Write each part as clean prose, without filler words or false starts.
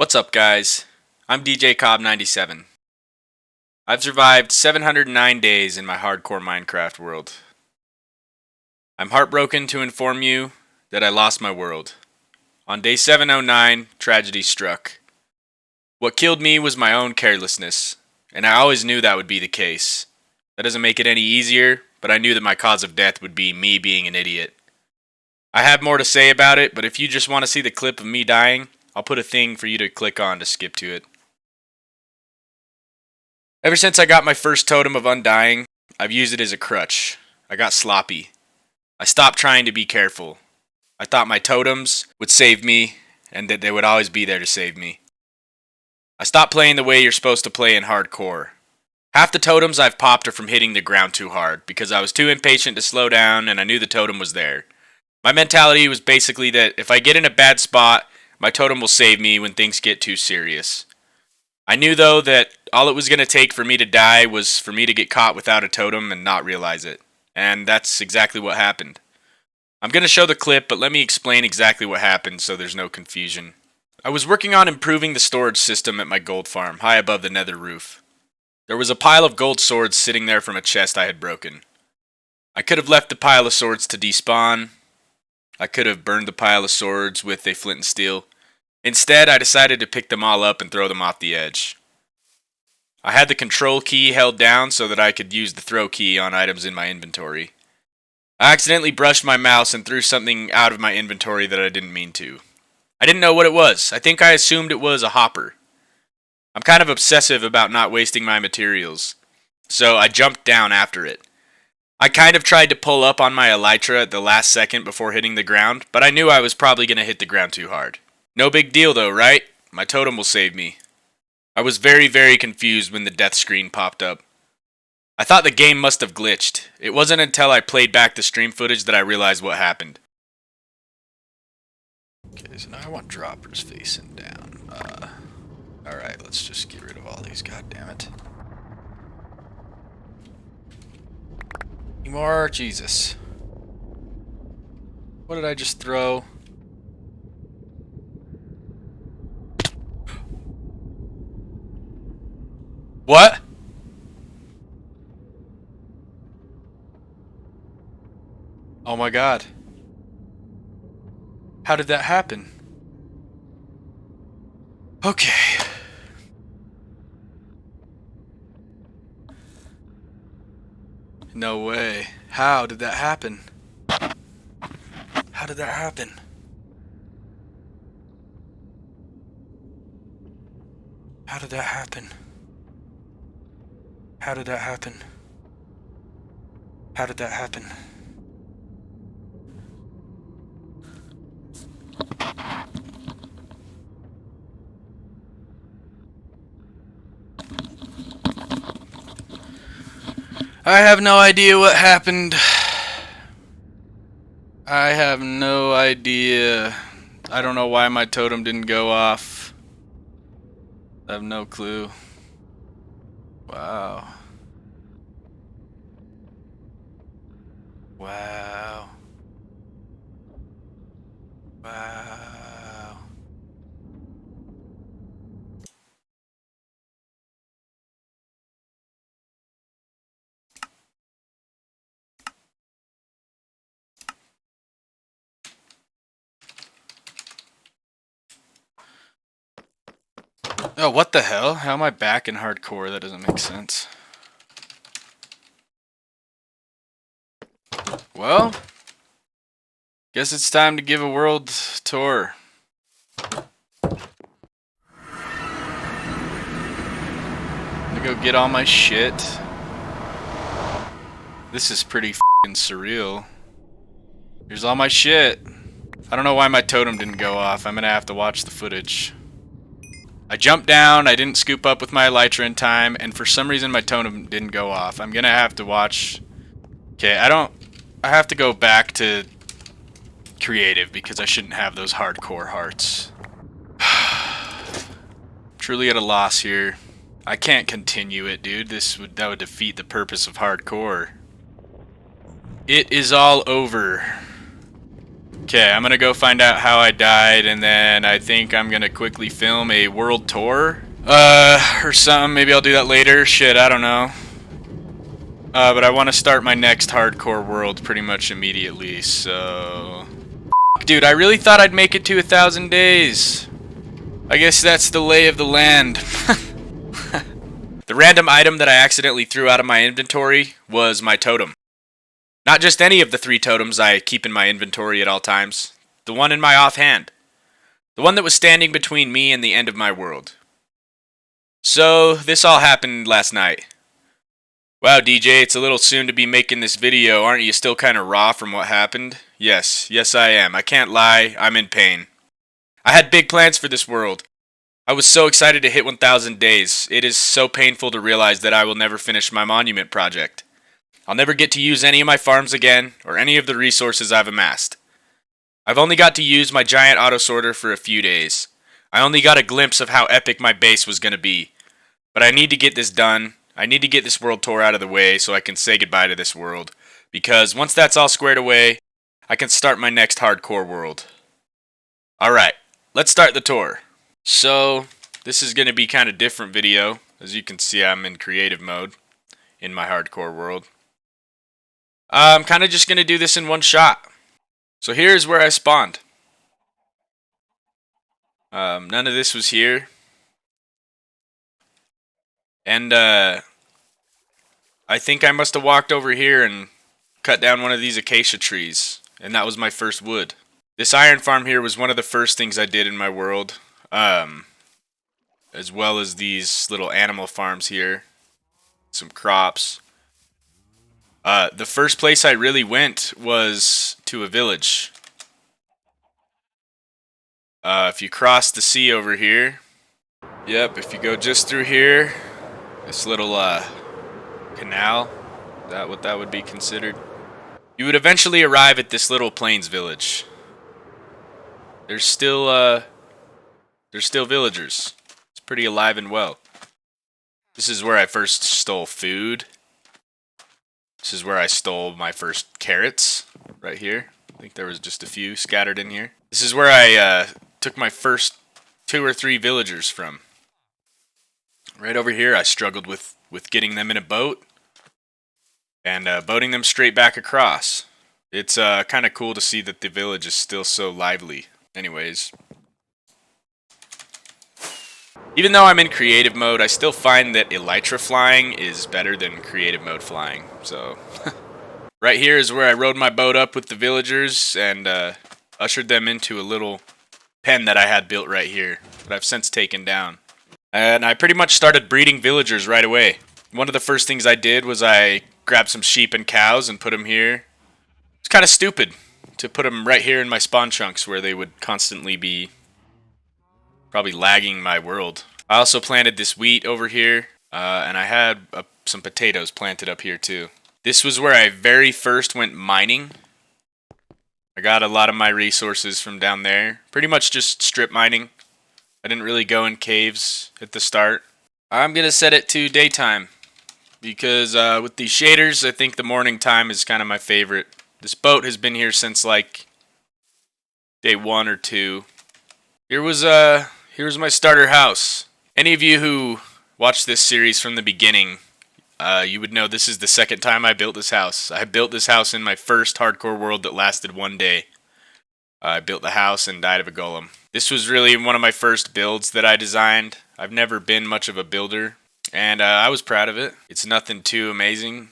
What's up, guys? I'm DJ Cobb97. I've survived 709 days in my hardcore Minecraft world. I'm heartbroken to inform you that I lost my world. On day 709, tragedy struck. What killed me was my own carelessness, and I always knew that would be the case. That doesn't make it any easier, but I knew that my cause of death would be me being an idiot. I have more to say about it, but if you just want to see the clip of me dying, I'll put a thing for you to click on to skip to it. Ever since I got my first totem of undying, I've used it as a crutch. I got sloppy. I stopped trying to be careful. I thought my totems would save me, and that they would always be there to save me. I stopped playing the way you're supposed to play in hardcore. Half the totems I've popped are from hitting the ground too hard, because I was too impatient to slow down and I knew the totem was there. My mentality was basically that if I get in a bad spot, my totem will save me when things get too serious. I knew, though, that all it was going to take for me to die was for me to get caught without a totem and not realize it. And that's exactly what happened. I'm going to show the clip, but let me explain exactly what happened so there's no confusion. I was working on improving the storage system at my gold farm, high above the nether roof. There was a pile of gold swords sitting there from a chest I had broken. I could have left the pile of swords to despawn. I could have burned the pile of swords with a flint and steel. Instead, I decided to pick them all up and throw them off the edge. I had the control key held down so that I could use the throw key on items in my inventory. I accidentally brushed my mouse and threw something out of my inventory that I didn't mean to. I didn't know what it was. I think I assumed it was a hopper. I'm kind of obsessive about not wasting my materials, so I jumped down after it. I kind of tried to pull up on my elytra at the last second before hitting the ground, but I knew I was probably going to hit the ground too hard. No big deal though, right? My totem will save me. I was very, very confused when the death screen popped up. I thought the game must have glitched. It wasn't until I played back the stream footage that I realized what happened. Okay, so now I want droppers facing down. Alright, let's just get rid of all these, goddammit. Any more? Jesus. What did I just throw? What? Oh my god. How did that happen? Okay. No way. How did that happen? How did that happen? How did that happen? How did that happen? How did that happen? I have no idea what happened. I have no idea. I don't know why my totem didn't go off. I have no clue. Wow. Wow. Wow. Oh, what the hell? How am I back in hardcore? That doesn't make sense. Well, guess it's time to give a world tour. I'm gonna go get all my shit. This is pretty f***ing surreal. Here's all my shit. I don't know why my totem didn't go off. I'm gonna have to watch the footage. I jumped down, I didn't scoop up with my elytra in time, and for some reason my totem didn't go off. I'm gonna have to watch... Okay, I have to go back to creative because I shouldn't have those hardcore hearts. Truly at a loss here. I can't continue it, dude. That would defeat the purpose of hardcore. It is all over. Okay, I'm gonna go find out how I died, and then I think I'm gonna quickly film a world tour. Or something. Maybe I'll do that later. Shit, I don't know. But I want to start my next hardcore world pretty much immediately, so... Dude, I really thought I'd make it to 1,000 days. I guess that's the lay of the land. The random item that I accidentally threw out of my inventory was my totem. Not just any of the 3 totems I keep in my inventory at all times. The one in my offhand. The one that was standing between me and the end of my world. So, this all happened last night. Wow, DJ, it's a little soon to be making this video. Aren't you still kind of raw from what happened? Yes, I am. I can't lie, I'm in pain. I had big plans for this world. I was so excited to hit 1,000 days. It is so painful to realize that I will never finish my monument project. I'll never get to use any of my farms again, or any of the resources I've amassed. I've only got to use my giant auto-sorter for a few days. I only got a glimpse of how epic my base was going to be. But I need to get this done. I need to get this world tour out of the way so I can say goodbye to this world. Because once that's all squared away, I can start my next hardcore world. Alright, let's start the tour. So, this is going to be kind of different video. As you can see, I'm in creative mode in my hardcore world. I'm kind of just going to do this in one shot. So here's where I spawned. None of this was here. And, I think I must have walked over here and cut down one of these acacia trees. And that was my first wood. This iron farm here was one of the first things I did in my world. As well as these little animal farms here. Some crops. The first place I really went was to a village. If you cross the sea over here. Yep, if you go just through here. This little, canal. Is that what that would be considered? You would eventually arrive at this little plains village. There's still villagers. It's pretty alive and well. This is where I first stole food. This is where I stole my first carrots, right here. I think there was just a few scattered in here. This is where I took my first 2 or 3 villagers from. Right over here, I struggled with getting them in a boat and boating them straight back across. It's kind of cool to see that the village is still so lively. Anyways. Even though I'm in creative mode, I still find that elytra flying is better than creative mode flying. So, right here is where I rode my boat up with the villagers and ushered them into a little pen that I had built right here that I've since taken down. And I pretty much started breeding villagers right away. One of the first things I did was I grabbed some sheep and cows and put them here. It's kind of stupid to put them right here in my spawn chunks where they would constantly be probably lagging my world. I also planted this wheat over here, and I had some potatoes planted up here too. This was where I very first went mining. I got a lot of my resources from down there. Pretty much just strip mining. I didn't really go in caves at the start. I'm going to set it to daytime. Because with these shaders, I think the morning time is kind of my favorite. This boat has been here since like day 1 or 2. Here's my starter house. Any of you who watched this series from the beginning, you would know this is the second time I built this house. I built this house in my first hardcore world that lasted 1 day. I built the house and died of a golem. This was really one of my first builds that I designed. I've never been much of a builder, and I was proud of it. It's nothing too amazing,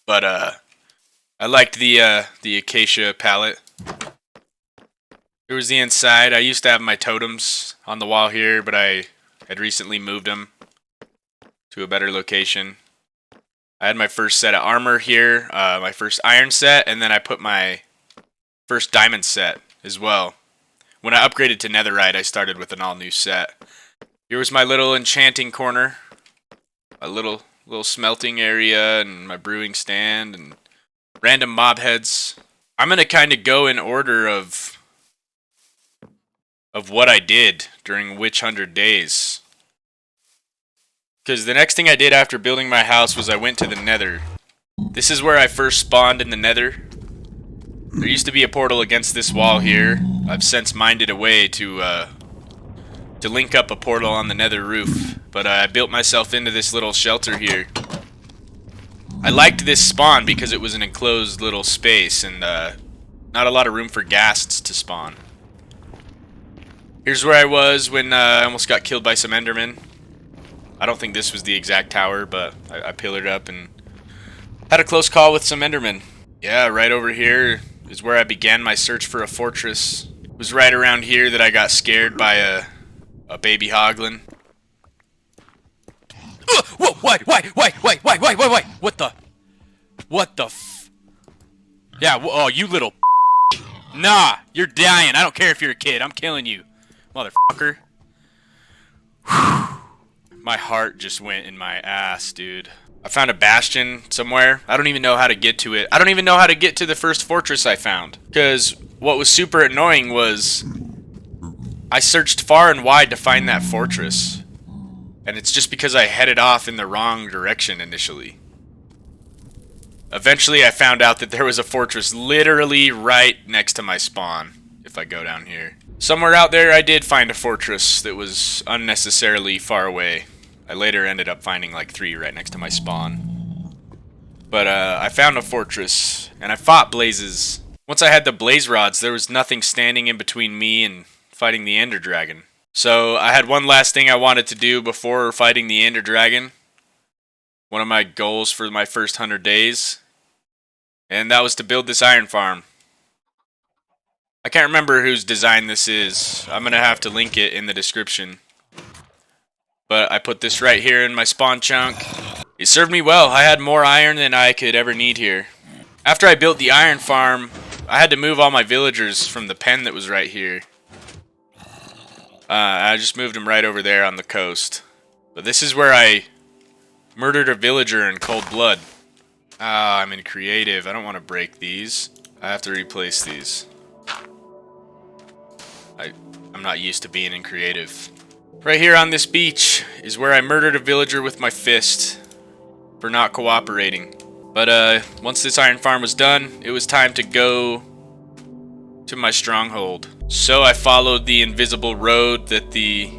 but I liked the acacia palette. Here was the inside. I used to have my totems on the wall here, but I had recently moved them to a better location. I had my first set of armor here, my first iron set, and then I put my first diamond set as well. When I upgraded to netherite, I started with an all-new set. Here was my little enchanting corner, a little smelting area, and my brewing stand, and random mob heads. I'm gonna kind of go in order of what I did during which 100 days. Because the next thing I did after building my house was I went to the nether. This is where I first spawned in the nether. There used to be a portal against this wall here. I've since mined it away to link up a portal on the nether roof. But I built myself into this little shelter here. I liked this spawn because it was an enclosed little space and not a lot of room for ghasts to spawn. Here's where I was when I almost got killed by some endermen. I don't think this was the exact tower, but I pillared up and had a close call with some endermen. Yeah, right over here is where I began my search for a fortress. It was right around here that I got scared by a baby hoglin. Whoa, why, what the yeah, oh, you little nah, you're dying. I don't care if you're a kid, I'm killing you, motherfucker. My heart just went in my ass, dude. I found a bastion somewhere. I don't even know how to get to it. I don't even know how to get to the first fortress I found. Because what was super annoying was I searched far and wide to find that fortress. And it's just because I headed off in the wrong direction initially. Eventually I found out that there was a fortress literally right next to my spawn. If I go down here. Somewhere out there I did find a fortress that was unnecessarily far away. I later ended up finding like 3 right next to my spawn. But I found a fortress, and I fought blazes. Once I had the blaze rods, there was nothing standing in between me and fighting the ender dragon. So I had one last thing I wanted to do before fighting the ender dragon. One of my goals for my first 100 days. And that was to build this iron farm. I can't remember whose design this is. I'm going to have to link it in the description. But I put this right here in my spawn chunk. It served me well. I had more iron than I could ever need here. After I built the iron farm, I had to move all my villagers from the pen that was right here. I just moved them right over there on the coast. But this is where I murdered a villager in cold blood. Ah, I'm in creative. I don't want to break these. I have to replace these. I'm not used to being in creative. Right here on this beach is where I murdered a villager with my fist for not cooperating. But once this iron farm was done, it was time to go to my stronghold. So I followed the invisible road that the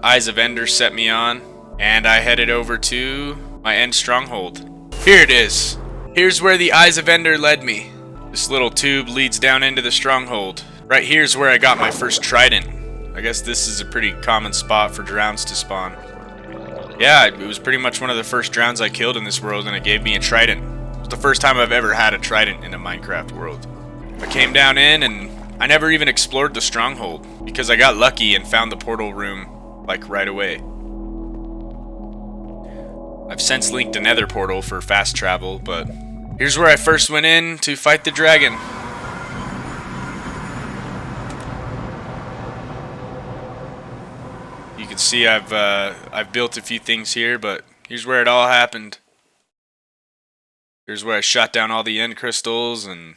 Eyes of Ender set me on, and I headed over to my end stronghold. Here it is. Here's where the Eyes of Ender led me. This little tube leads down into the stronghold. Right here's where I got my first trident. I guess this is a pretty common spot for drowns to spawn. Yeah, it was pretty much one of the first drowns I killed in this world, and it gave me a trident. It was the first time I've ever had a trident in a Minecraft world. I came down in, and I never even explored the stronghold, because I got lucky and found the portal room, like, right away. I've since linked a nether portal for fast travel, but here's where I first went in to fight the dragon. You can see I've built a few things here, but here's where it all happened. Here's where I shot down all the end crystals and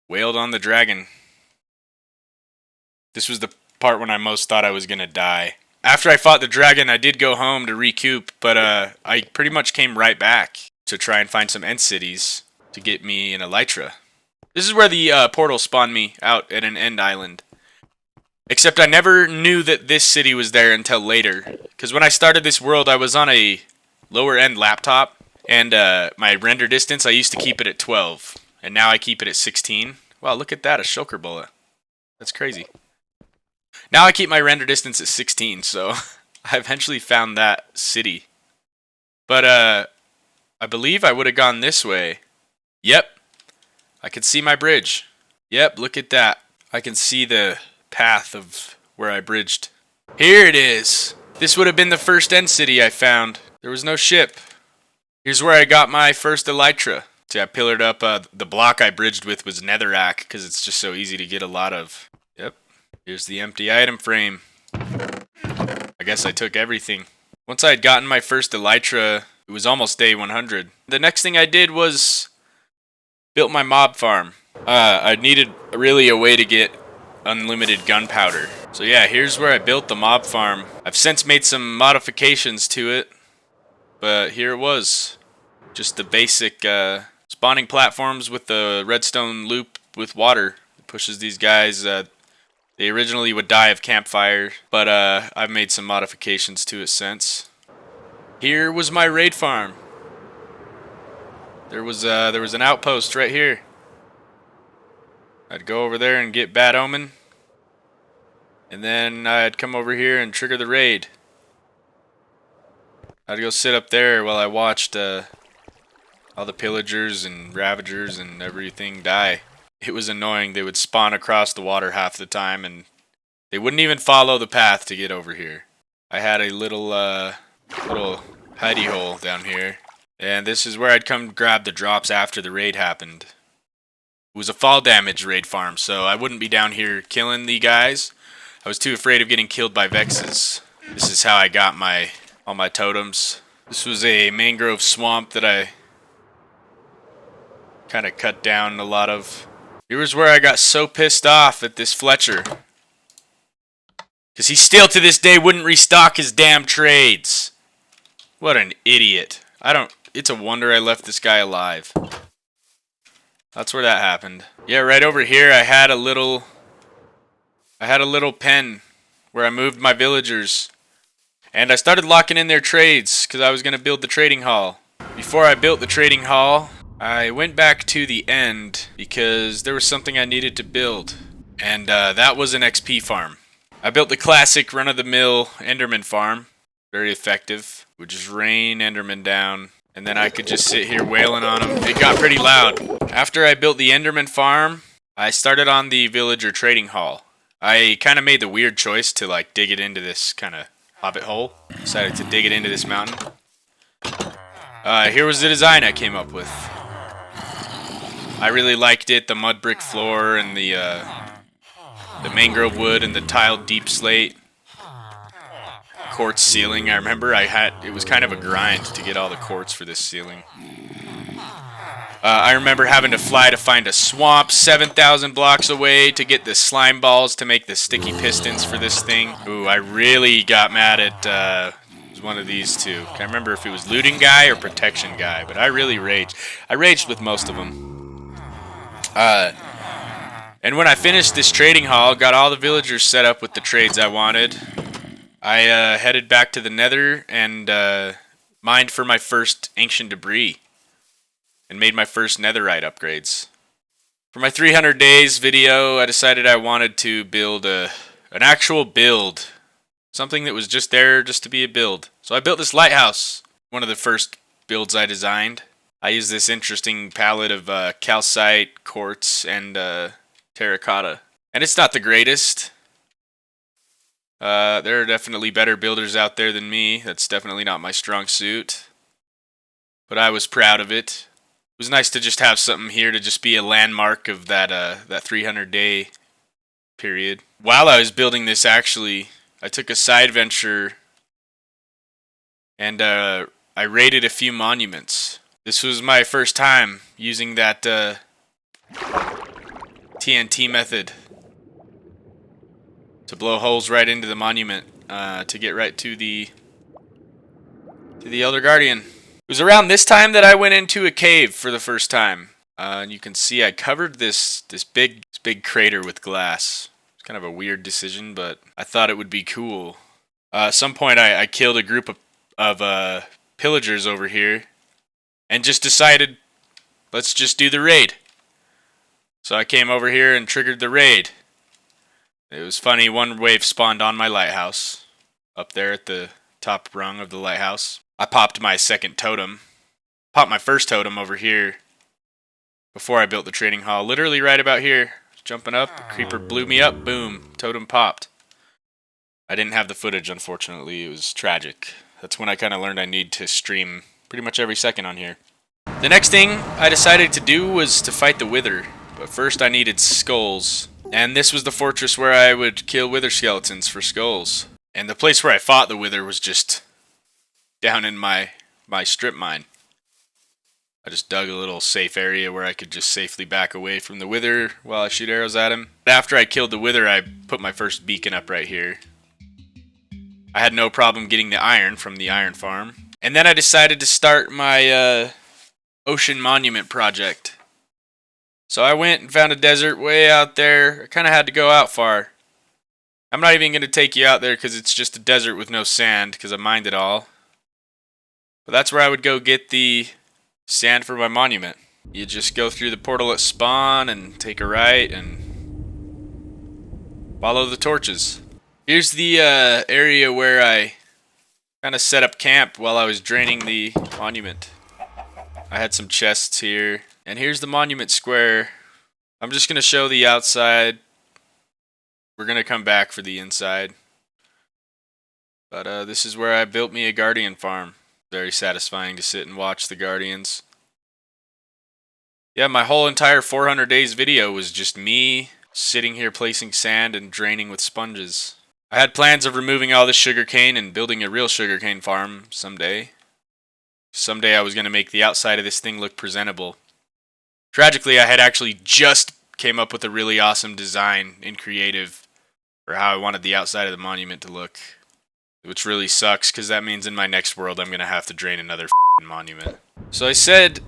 wailed on the dragon. This was the part when I most thought I was gonna die. After I fought the dragon, I did go home to recoup, but I pretty much came right back to try and find some end cities to get me an elytra. This is where the portal spawned me out at an end island. Except I never knew that this city was there until later. Because when I started this world, I was on a lower end laptop. And my render distance, I used to keep it at 12. And now I keep it at 16. Wow, look at that, a shulker bullet. That's crazy. Now I keep my render distance at 16, so I eventually found that city. But I believe I would have gone this way. Yep. I can see my bridge. Yep, look at that. I can see the path of where I bridged. Here it is. This would have been the first end city I found. There was no ship. Here's where I got my first elytra. See, I pillared up, the block I bridged with was netherrack, because it's just so easy to get a lot of. Yep. Here's the empty item frame. I guess I took everything. Once I had gotten my first elytra, it was almost day 100. The next thing I did was built my mob farm. I needed really a way to get unlimited gunpowder. So yeah, here's where I built the mob farm. I've since made some modifications to it, but here it was. Just the basic spawning platforms with the redstone loop with water. It pushes these guys. They originally would die of campfire, but I've made some modifications to it since. Here was my raid farm. There was an outpost right here. I'd go over there and get Bad Omen, and then I'd come over here and trigger the raid. I'd go sit up there while I watched all the pillagers and ravagers and everything die. It was annoying. They would spawn across the water half the time, and they wouldn't even follow the path to get over here. I had a little hidey hole down here, and this is where I'd come grab the drops after the raid happened. It was a fall damage raid farm, so I wouldn't be down here killing the guys. I was too afraid of getting killed by Vexes. This is how I got all my totems. This was a mangrove swamp that I kind of cut down a lot of. Here was where I got so pissed off at this Fletcher, because he still to this day wouldn't restock his damn trades. What an idiot. It's a wonder I left this guy alive. That's where that happened. Yeah, right over here I had a little pen where I moved my villagers. And I started locking in their trades because I was going to build the trading hall. Before I built the trading hall, I went back to the end because there was something I needed to build. And that was an XP farm. I built the classic run-of-the-mill Enderman farm. Very effective. Would just rain Enderman down. And then I could just sit here wailing on them. It got pretty loud. After I built the Enderman farm, I started on the villager trading hall. I kind of made the weird choice to like dig it into this kind of hobbit hole. Decided to dig it into this mountain. Here was the design I came up with. I really liked it. The mud brick floor and the mangrove wood and the tiled deep slate. Quartz ceiling. I remember it was kind of a grind to get all the quartz for this ceiling. I remember having to fly to find a swamp 7,000 blocks away to get the slime balls to make the sticky pistons for this thing. Ooh, I really got mad at it was one of these two. Can't remember if it was looting guy or protection guy, but I really raged. I raged with most of them. And when I finished this trading hall, got all the villagers set up with the trades I wanted, I headed back to the nether and mined for my first ancient debris. And made my first netherite upgrades. For my 300 days video, I decided I wanted to build an actual build. Something that was just there just to be a build. So I built this lighthouse. One of the first builds I designed. I used this interesting palette of calcite, quartz, and terracotta. And it's not the greatest. There are definitely better builders out there than me. That's definitely not my strong suit. But I was proud of it. It was nice to just have something here to just be a landmark of that 300-day period. While I was building this, actually, I took a side venture and I raided a few monuments. This was my first time using that TNT method to blow holes right into the monument to get right to the Elder Guardian. It was around this time that I went into a cave for the first time. And you can see I covered this big crater with glass. It's kind of a weird decision, but I thought it would be cool. At some point I killed a group of pillagers over here and just decided, let's just do the raid. So I came over here and triggered the raid. It was funny, one wave spawned on my lighthouse, up there at the top rung of the lighthouse. I popped my second totem. Popped my first totem over here before I built the trading hall. Literally right about here. Jumping up, the creeper blew me up, boom, totem popped. I didn't have the footage, unfortunately. It was tragic. That's when I kind of learned I need to stream pretty much every second on here. The next thing I decided to do was to fight the Wither. But first I needed skulls. And this was the fortress where I would kill Wither skeletons for skulls. And the place where I fought the Wither was just down in my strip mine. I just dug a little safe area where I could just safely back away from the Wither while I shoot arrows at him. After I killed the Wither, I put my first beacon up right here. I had no problem getting the iron from the iron farm. And then I decided to start my Ocean Monument Project. So I went and found a desert way out there. I kind of had to go out far. I'm not even going to take you out there because it's just a desert with no sand because I mined it all. But that's where I would go get the sand for my monument. You just go through the portal at spawn and take a right and follow the torches. Here's the area where I kind of set up camp while I was draining the monument. I had some chests here. And here's the monument square. I'm just going to show the outside. We're going to come back for the inside. But this is where I built me a guardian farm. Very satisfying to sit and watch the guardians. Yeah, my whole entire 400 days video was just me sitting here placing sand and draining with sponges. I had plans of removing all this sugarcane and building a real sugarcane farm someday. Someday I was going to make the outside of this thing look presentable. Tragically, I had actually just came up with a really awesome design in creative for how I wanted the outside of the monument to look. Which really sucks, because that means in my next world I'm going to have to drain another monument. So I said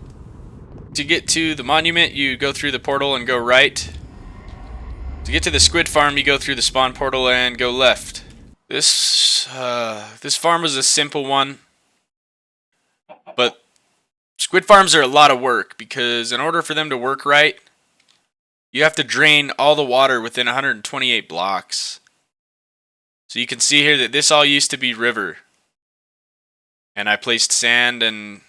to get to the monument, you go through the portal and go right. To get to the squid farm, you go through the spawn portal and go left. This farm was a simple one. But squid farms are a lot of work, because in order for them to work right, you have to drain all the water within 128 blocks. So you can see here that this all used to be river. And I placed sand and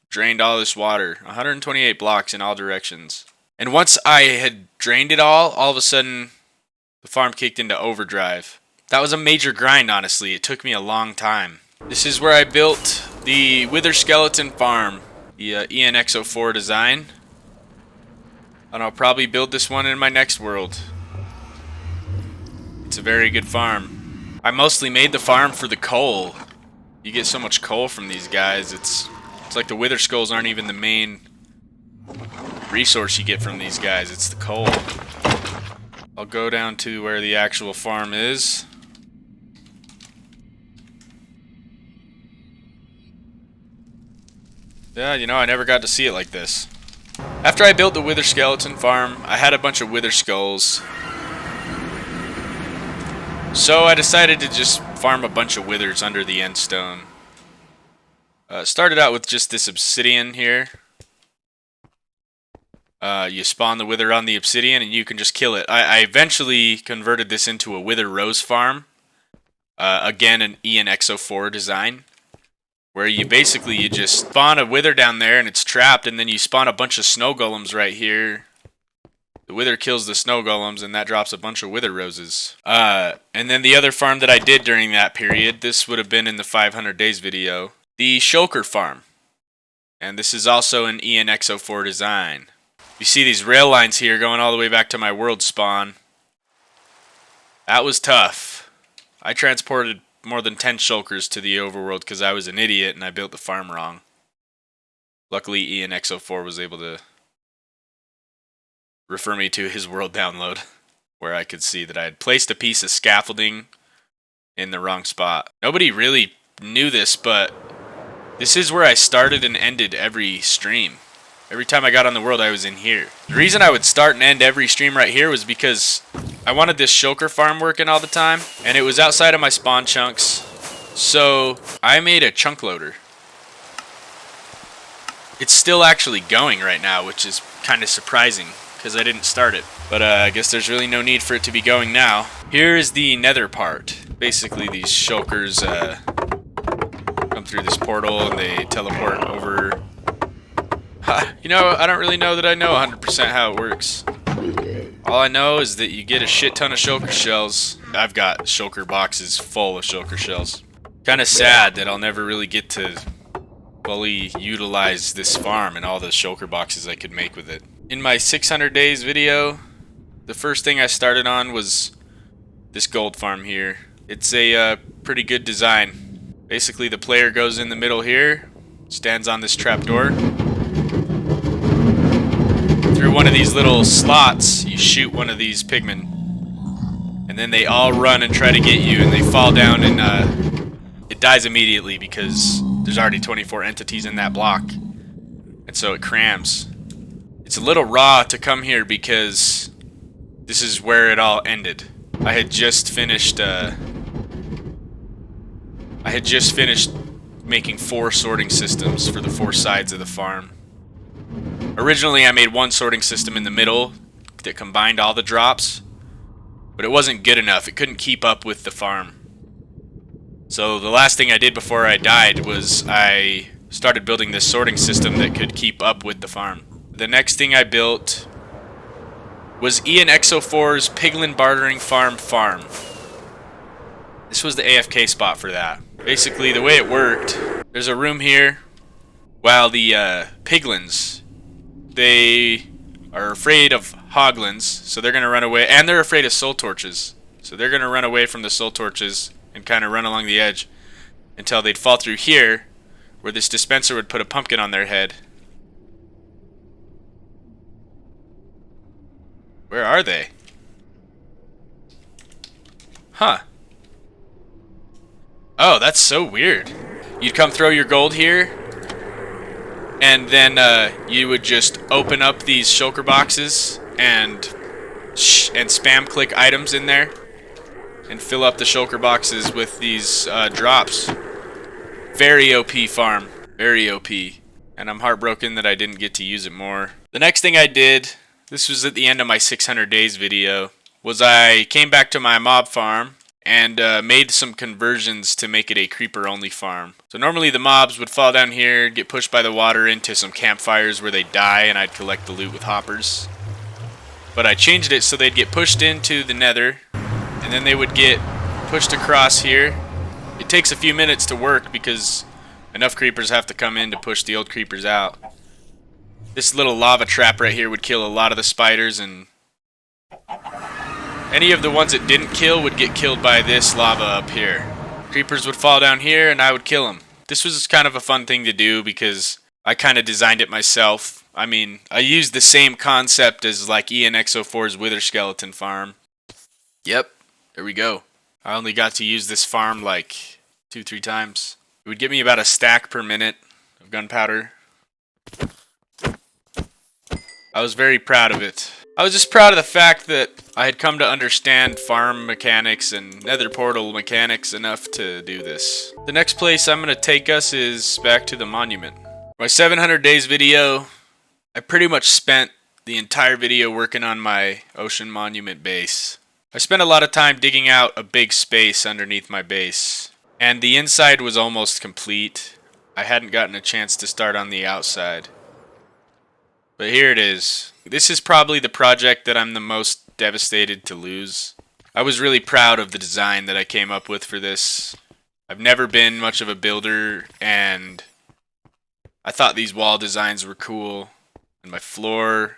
drained all this water. 128 blocks in all directions. And once I had drained it all of a sudden, the farm kicked into overdrive. That was a major grind, honestly. It took me a long time. This is where I built the Wither Skeleton Farm, the ENX04 design. And I'll probably build this one in my next world. It's a very good farm. I mostly made the farm for the coal. You get so much coal from these guys. It's like the Wither Skulls aren't even the main resource you get from these guys. It's the coal. I'll go down to where the actual farm is. Yeah, you know, I never got to see it like this. After I built the Wither Skeleton Farm, I had a bunch of Wither Skulls. So I decided to just farm a bunch of withers under the end stone. Started out with just this obsidian here. You spawn the wither on the obsidian and you can just kill it. I eventually converted this into a wither rose farm. Again, an ENX04 design. Where you just spawn a wither down there and it's trapped, and then you spawn a bunch of snow golems right here. The wither kills the snow golems and that drops a bunch of wither roses. And then the other farm that I did during that period, this would have been in the 500 days video, the shulker farm. And this is also an ENX04 design. You see these rail lines here going all the way back to my world spawn. That was tough. I transported more than 10 shulkers to the overworld because I was an idiot and I built the farm wrong. Luckily ENX04 was able to refer me to his world download where I could see that I had placed a piece of scaffolding in the wrong spot. Nobody really knew this, but this is where I started and ended every stream. Every time I got on the world, I was in here. The reason I would start and end every stream right here was because I wanted this shulker farm working all the time, and it was outside of my spawn chunks. So I made a chunk loader. It's still actually going right now, which is kind of surprising because I didn't start it. But I guess there's really no need for it to be going now. Here is the nether part. Basically, these shulkers come through this portal and they teleport over. You know, I don't really know that I know 100% how it works. All I know is that you get a shit ton of shulker shells. I've got shulker boxes full of shulker shells. Kind of sad that I'll never really get to fully utilize this farm and all the shulker boxes I could make with it. In my 600 days video, the first thing I started on was this gold farm here. It's a pretty good design. Basically, the player goes in the middle here, stands on this trapdoor. Through one of these little slots, you shoot one of these pigmen. And then they all run and try to get you, and they fall down, and it dies immediately because there's already 24 entities in that block. and so it crams. It's a little raw to come here because this is where it all ended. I had just finished making 4 sorting systems for the 4 sides of the farm. Originally I made one sorting system in the middle that combined all the drops, but it wasn't good enough. It couldn't keep up with the farm. So the last thing I did before I died was I started building this sorting system that could keep up with the farm. The next thing I built was ENXO4's Piglin Bartering Farm. This was the AFK spot for that. Basically, the way it worked, there's a room here. While the piglins, they are afraid of hoglins, so they're going to run away. And they're afraid of soul torches, so they're going to run away from the soul torches and kind of run along the edge until they'd fall through here, where this dispenser would put a pumpkin on their head. Where are they? Huh. Oh, that's so weird. You'd come throw your gold here, and then you would just open up these shulker boxes and spam click items in there and fill up the shulker boxes with these drops. Very OP farm. Very OP. And I'm heartbroken that I didn't get to use it more. The next thing I did, this was at the end of my 600 days video, was I came back to my mob farm and made some conversions to make it a creeper only farm. So normally the mobs would fall down here, get pushed by the water into some campfires where they'd die, and I'd collect the loot with hoppers. But I changed it so they'd get pushed into the nether, and then they would get pushed across here. It takes a few minutes to work because enough creepers have to come in to push the old creepers out. This little lava trap right here would kill a lot of the spiders, and any of the ones it didn't kill would get killed by this lava up here. Creepers would fall down here and I would kill them. This was kind of a fun thing to do because I kind of designed it myself. I mean, I used the same concept as like ENXO4's Wither Skeleton farm. Yep, there we go. I only got to use this farm like 2-3 times. It would give me about a stack per minute of gunpowder. I was very proud of it. I was just proud of the fact that I had come to understand farm mechanics and nether portal mechanics enough to do this. The next place I'm going to take us is back to the monument. My 700 days video, I pretty much spent the entire video working on my ocean monument base. I spent a lot of time digging out a big space underneath my base, and the inside was almost complete. I hadn't gotten a chance to start on the outside. But here it is. This is probably the project that I'm the most devastated to lose. I was really proud of the design that I came up with for this. I've never been much of a builder, and I thought these wall designs were cool. And my floor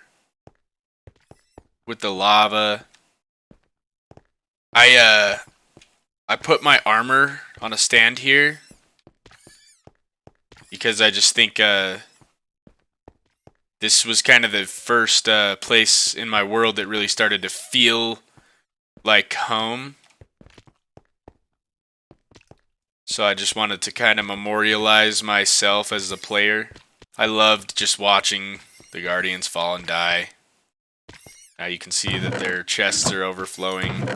with the lava. I put my armor on a stand here because I just think this was kind of the first place in my world that really started to feel like home. So I just wanted to kind of memorialize myself as a player. I loved just watching the Guardians fall and die. Now you can see that their chests are overflowing.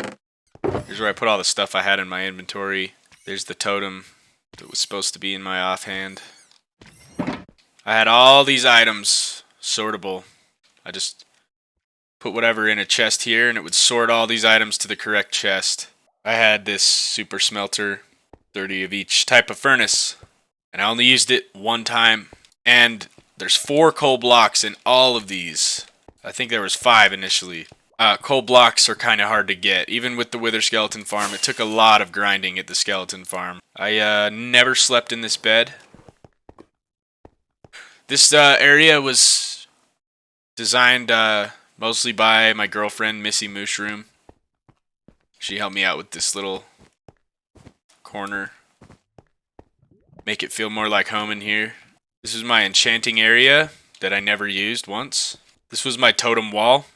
Here's where I put all the stuff I had in my inventory. There's the totem that was supposed to be in my offhand. I had all these items sortable. I just put whatever in a chest here and it would sort all these items to the correct chest. I had this super smelter, 30 of each type of furnace, and I only used it one time. And there's 4 coal blocks in all of these. I think there was 5 initially. Coal blocks are kind of hard to get. Even with the Wither Skeleton farm, it took a lot of grinding at the skeleton farm. I never slept in this bed. This area was designed mostly by my girlfriend, Missy Mushroom. She helped me out with this little corner. Make it feel more like home in here. This is my enchanting area that I never used once. This was my totem wall.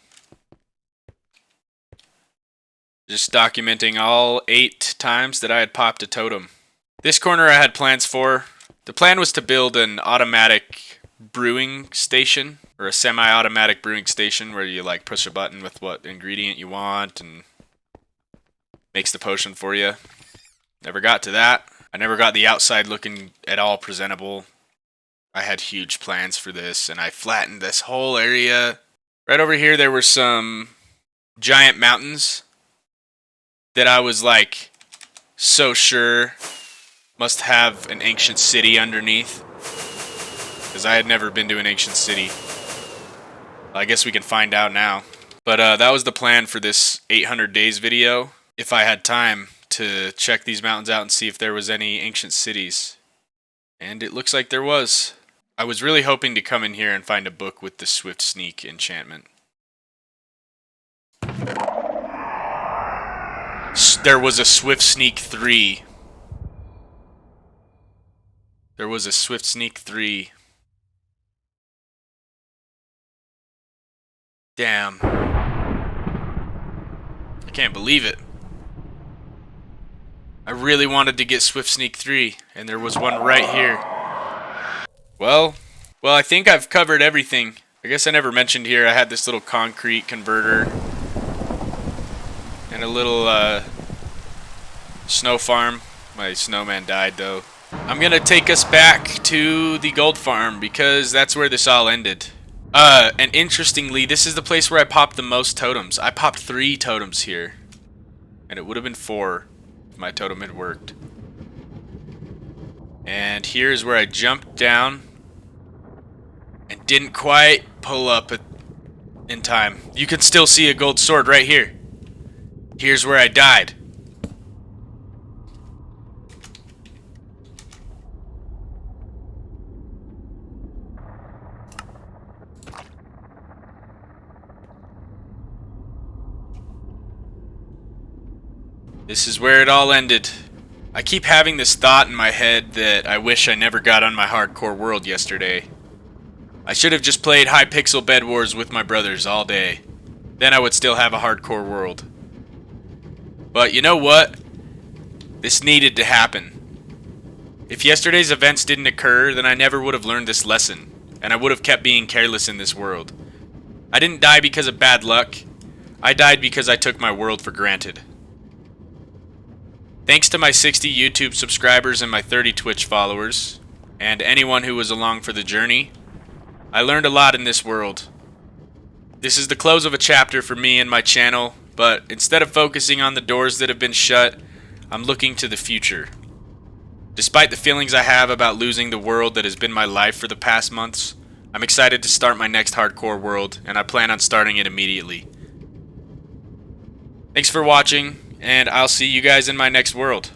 Just documenting all 8 times that I had popped a totem. This corner I had plans for. The plan was to build an automatic brewing station, or a semi-automatic brewing station where you like push a button with what ingredient you want and makes the potion for you. Never got to that. I never got the outside looking at all presentable. I had huge plans for this, and I flattened this whole area. Right over here there were some giant mountains that I was like so sure must have an ancient city underneath, because I had never been to an ancient city. I guess we can find out now. But that was the plan for this 800 days video. If I had time to check these mountains out and see if there was any ancient cities. And it looks like there was. I was really hoping to come in here and find a book with the Swift Sneak enchantment. There was a Swift Sneak 3. There was a Swift Sneak 3. Damn. I can't believe it. I really wanted to get Swift Sneak 3, and there was one right here. Well, I think I've covered everything. I guess I never mentioned here I had this little concrete converter and a little snow farm. My snowman died though. I'm gonna take us back to the gold farm because that's where this all ended. And interestingly, this is the place where I popped the most totems. I popped 3 totems here, and it would have been 4 if my totem had worked. And here's where I jumped down and didn't quite pull up in time. You can still see a gold sword right here. Here's where I died. This is where it all ended. I keep having this thought in my head that I wish I never got on my hardcore world yesterday. I should have just played high pixel bed wars with my brothers all day. Then I would still have a hardcore world. But you know what? This needed to happen. If yesterday's events didn't occur, then I never would have learned this lesson, and I would have kept being careless in this world. I didn't die because of bad luck. I died because I took my world for granted. Thanks to my 60 YouTube subscribers and my 30 Twitch followers, and anyone who was along for the journey, I learned a lot in this world. This is the close of a chapter for me and my channel, but instead of focusing on the doors that have been shut, I'm looking to the future. Despite the feelings I have about losing the world that has been my life for the past months, I'm excited to start my next hardcore world, and I plan on starting it immediately. Thanks for watching, and I'll see you guys in my next world.